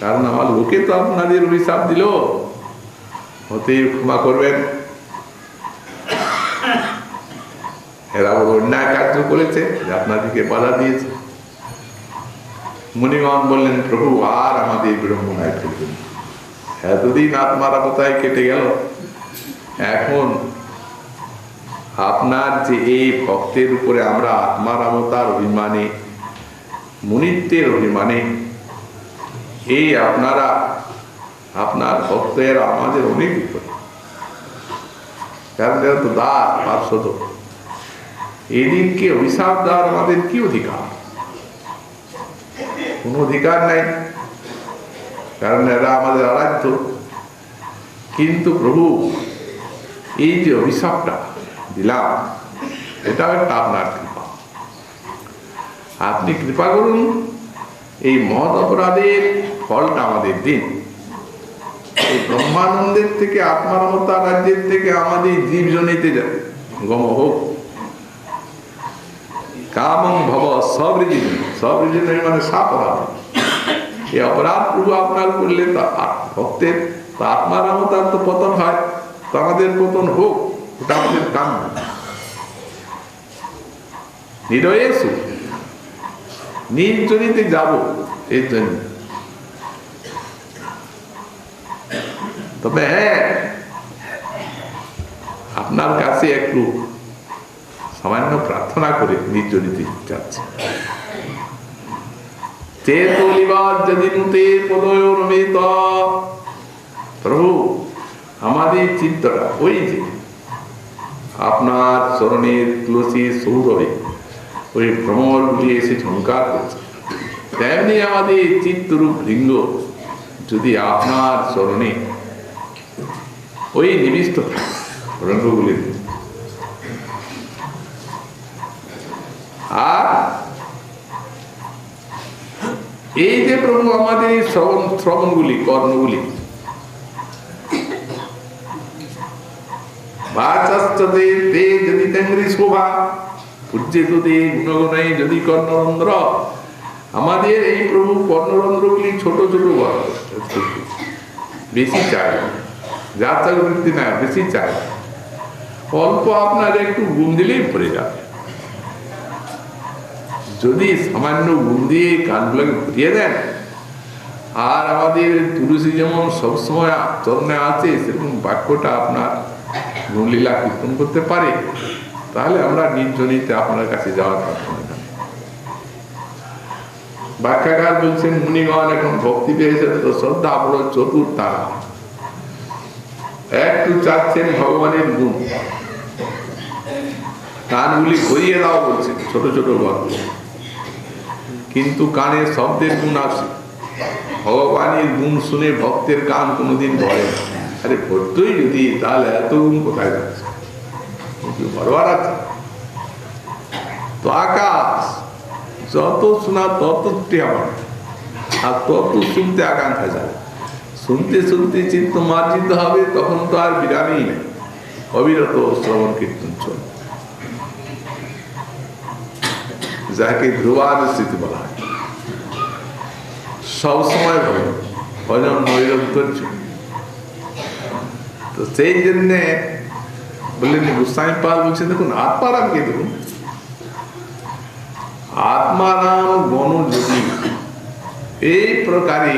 কারণ আমার লোকে তো আপনাদের অভিশাপ দিল, হতে ক্ষমা করবেন। এরা বড় অন্যায় কার্য করেছে, আপনাদেরকে বাধা দিয়েছে। মুনিগণ বললেন, প্রভু আর আমাদের বিড়ম্বনায় ফেলবেন। এতদিন আত্মারা কোথায় কেটে গেল, এখন আপনার যে এই ভক্তের উপরে আমরা আত্মারামতার অভিমানে, মুনিত্বের অভিমানে, এই আপনারা আপনার ভক্তের আমাদের অনেক উপরে, কারণ এরা তো দাস পার্শ্বদ, এদিনকে অভিশাপ দেওয়ার আমাদের কি অধিকার? কোনো অধিকার নাই, কারণ এরা আমাদের আরাধ্য। কিন্তু প্রভু এই যে অভিশাপটা দিলাম, এটাও একটা আপনার কৃপা। আপনি কৃপা করুন, এই মহৎ অপরাধের ফলটা আমাদের দিন। এই ব্রহ্মানন্দের থেকে, আত্মারমতা রাজ্যের থেকে আমাদের জীবজনিতে গম হোক। কামং ভব সবৃজিন, সবৃজিন মানে সাপরাধ। এই অপরাধ প্রভু আপনার করলে ভক্তের আত্মারামতার তো পতন হয়, তো আমাদের পতন হোক, ওটা আমাদের কাম্য। নিরয়েসু নির্জনিতে যাব, এর জন্য। তবে হ্যাঁ, আপনার কাছে একটু সামান্য প্রার্থনা করে নির্জনিতে যাচ্ছে। প্রভু আমাদের চিত্তটা ওই যে আপনার চরণের তুলসী সৌরভে ওই ভ্রমর গুলি এসে ঝঙ্কার করছে, তেমনি আমাদের চিত্তরূপ লিঙ্গ যদি আপনার চরণে ওই নিবিষ্ট রঙ্গগুলির, আর এই যে প্রভু আমাদের এই শ্রবণগুলি, কর্ণগুলি, যদি তেঙ্গরি শোভা পূজ্যেত গুণগুণাই যদি কর্ণরন্ধ্র, আমাদের এই প্রভু কর্ণরন্ধ্রগুলি ছোট ছোট বেশি চাই, যাত্রা বৃত্তি না, বেশি চাই। অল্প আপনার একটু গুণ দিলেই ভরে যাবে। যদি সামান্য গুণ দিয়ে কানগুলোকে ভরিয়ে দেন, আর আমাদের তুলসী যেমন সবসময় চরণে আছে, সেরকম বাক্যটা আপনার গুণলীলা কীর্তন করতে পারে, তাহলে আমরা নির্জনিতে আপনার কাছে যাওয়ার প্রার্থনা করি। ব্যাখ্যাকার বলছেন, মুনিগণ এখন ভক্তি পেয়েছেন তো শ্রদ্ধা বড় চতুর, তারা একটু চাচ্ছেন ভগবানের গুণ, কানগুলি ভরিয়ে দাও বলছেন, ছোট ছোট গল্প। কিন্তু কানে শব্দের গুণ আসে, ভগবানের গুণ শুনে ভক্তের কান কোনোদিন ভরে না। আরে ভরতই যদি, তাহলে এত গুণ কোথায় যাচ্ছে? ভরবার আছে তো আকাশ, যত শোনা তত আমার, আর তত শুনতে আকাঙ্ক্ষা যাবে। শুনতে শুনতে চিত্ত মার্জিত হবে, তখন তো আর বিরামই নেই, অবিরত শ্রবণ কীর্তন চলবে, যাকে ধ্রুবানুষ্ঠিতি বলা হয়। সবসময় ভজন নৈরন্তর্য। তো সেই জন্যে বললেন গোস্বামী পাল বলছেন, দেখুন আত্মারামকে দেখুন, আত্মারাম গণ যদি এই প্রকারে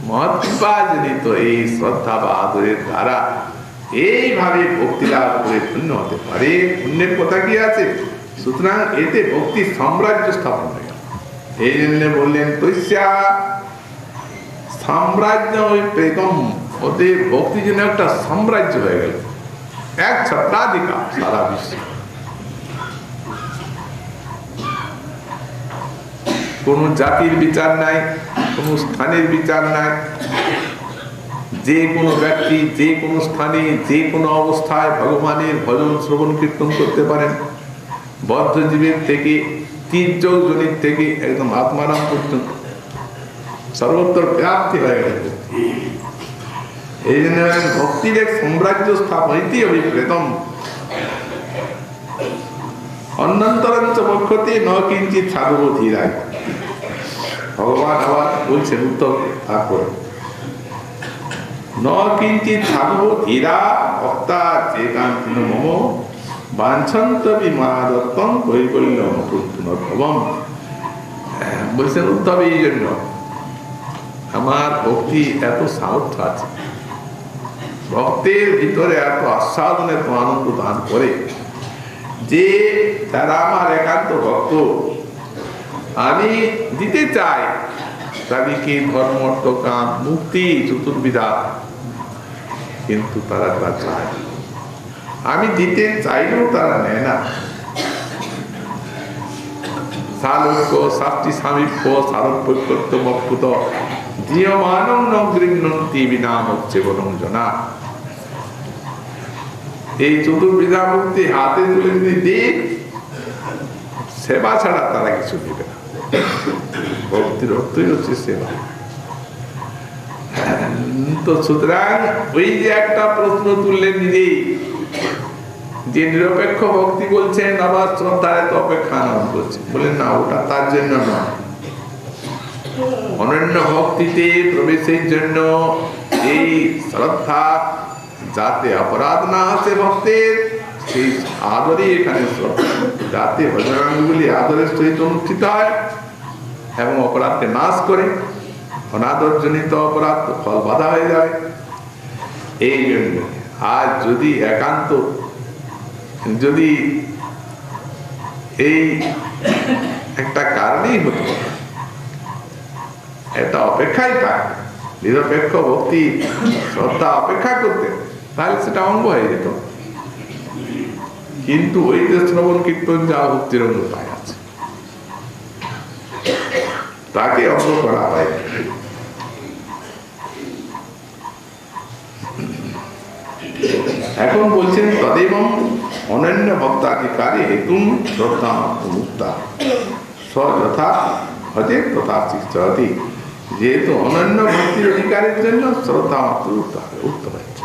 মহৎকৃপা জনিত এই শ্রদ্ধা বা আদরের দ্বারা এইভাবে ভক্তি লাভ করে পুণ্য হতে পারে, পুণ্যের কথা কি আছে? সুতরাং এতে ভক্তি সাম্রাজ্য স্থাপন হয়ে গেল। এই জন্য বললেন তৈস্যা সাম্রাজ্য ওই প্রেতম ওদের ভক্তি যেন একটা সাম্রাজ্য হয়ে গেল, এক ছত্রাধিকার সারা বিশ্বে। কোন জাতির বিচার নাই, কোন স্থানের বিচার নাই, যে কোনো ব্যক্তি যে কোনো স্থানে যে কোনো অবস্থায় ভগবানের ভজন শ্রবণ কীর্তন করতে পারেন। বদ্ধজীবের থেকে তীর্যজনের থেকে একদম আত্মারাম পর্যন্ত সর্বত্র ব্যাপ্তি হয়ে গেছে। এই জন্য ভক্তির এক সাম্রাজ্য স্থাপয়িত অভিপ্রেতম অনন্তরঞ্চ পক্ষতে ন কিঞ্চিৎ সাধব ধীরায়। ভগবান আবার বলছেন উত্তর তারপরে, ন কিঞ্চিৎ সাধব ধীরা ভক্তা চেকান্তিন মম বাঞ্ছন্ত বিমাদত্তম কৈবল্যম পুনর্ভবম। বলছেন উদ্ধব এই জন্য আমার ভক্তি এত সামর্থ্য আছে, ভক্তের ভিতরে এত আস্বাদনে তো আনন্দ দান করে যে তারা আমার একান্ত ভক্ত, আমি দিতে চাই তাদেরকে ধর্ম অর্থ কাম মুক্তি চতুর্বিধা, কিন্তু তারা তা চায়, আমি দিতে চাইলেও তারা নেয় না। সালোক্য শাস্তি সামীপ্য সারোপত্যমপ্যুত জীয়মানং ন গৃহ্ণন্তি বিনাম হচ্ছে বরং জনা। এই চতুর্বিধা মুক্তি হাতে তুলে যদি দিই, সেবা ছাড়া তারা কিছু দিবে না। ভক্তির অর্থই হচ্ছে সেবা। তো সুতরাং ওই যে একটা প্রশ্ন তুললেন নিজেই, যে নিরপেক্ষ ভক্তি বলছেন আবার শ্রদ্ধার এত অপেক্ষা আনন্দ করছেন, বলেন না ওটা তার জন্য নয়। অনন্য ভক্তিতে প্রবেশের জন্য এই শ্রদ্ধা যাতে অপরাধ না আসে ভক্তের, সেই আদরই এখানে শ্রদ্ধা, যাতে ভজনাঙ্গগুলি আদরের সহিত অনুষ্ঠিত হয় এবং অপরাধকে নাশ করে। অনাদরজনিত অপরাধ তো ফল বাধা হয়ে যাবে। এই জন্য আজ যদি একান্ত যদি এই একটা কারণেই হতো, এটা অপেক্ষাই থাকে, নিরপেক্ষ ভক্তি শ্রদ্ধা অপেক্ষা করতে, তাহলে সেটা অঙ্গ হয়ে যেত। কিন্তু ওই যে শ্রবণ কীর্তন যা ভক্তির অঙ্গ পায় আছে, তাকে অঙ্গ করা হয়। এখন বলছেন তদেবং অনন্য ভক্তাধিকারী হেতু শ্রদ্ধা মুক্তা স্বযথা হতে তথা শিক্ষতি। যেহেতু অনন্য ভক্তির অধিকারের জন্য শ্রদ্ধা মাত্র উক্ত হয়েছে।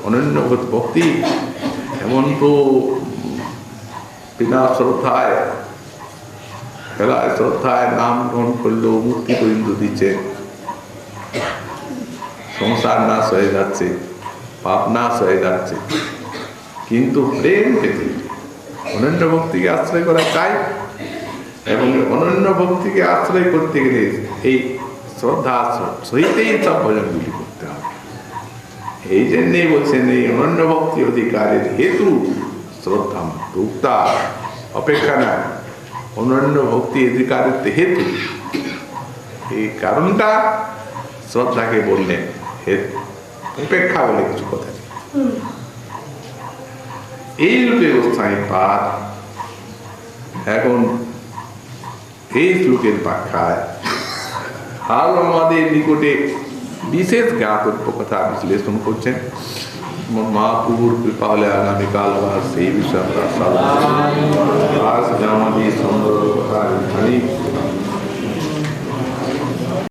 অনন্য ভক্তি এমন তো বিনা শ্রদ্ধায় খেলায় শ্রদ্ধায় নাম গ্রহণ করলেও মুক্তি পর্যন্ত দিচ্ছে, সংসার নাশ হয়ে যাচ্ছে, পাপ নাশ হয়ে যাচ্ছে। কিন্তু প্রেম পেতে অনন্য ভক্তিকে আশ্রয় করা চাই, এবং অনন্য ভক্তিকে আশ্রয় করতে গেলে এই শ্রদ্ধা সহিতেই সব ভজনগুলি করতে হবে। এই জন্যই বলছেন এই অনন্য ভক্তি অধিকারের হেতু শ্রদ্ধা মুক্তা, অপেক্ষা না, অনন্য ভক্তি অধিকারের হেতু। এই কারণটা শ্রদ্ধাকে বললেন হেতু, উপেক্ষা বলে কিছু কথা নেই। এই রূপে অবস্থায় পাঠ এখন এই শ্লোকের ব্যাখ্যায় আরো আমাদের নিকটে বিশেষ জ্ঞাতব্য কথা বিশ্লেষণ করছেন। মহাপ্রভুর কৃপা হলে আগামীকাল আবার সেই বিষয়ে আমরা আমাদের সুন্দর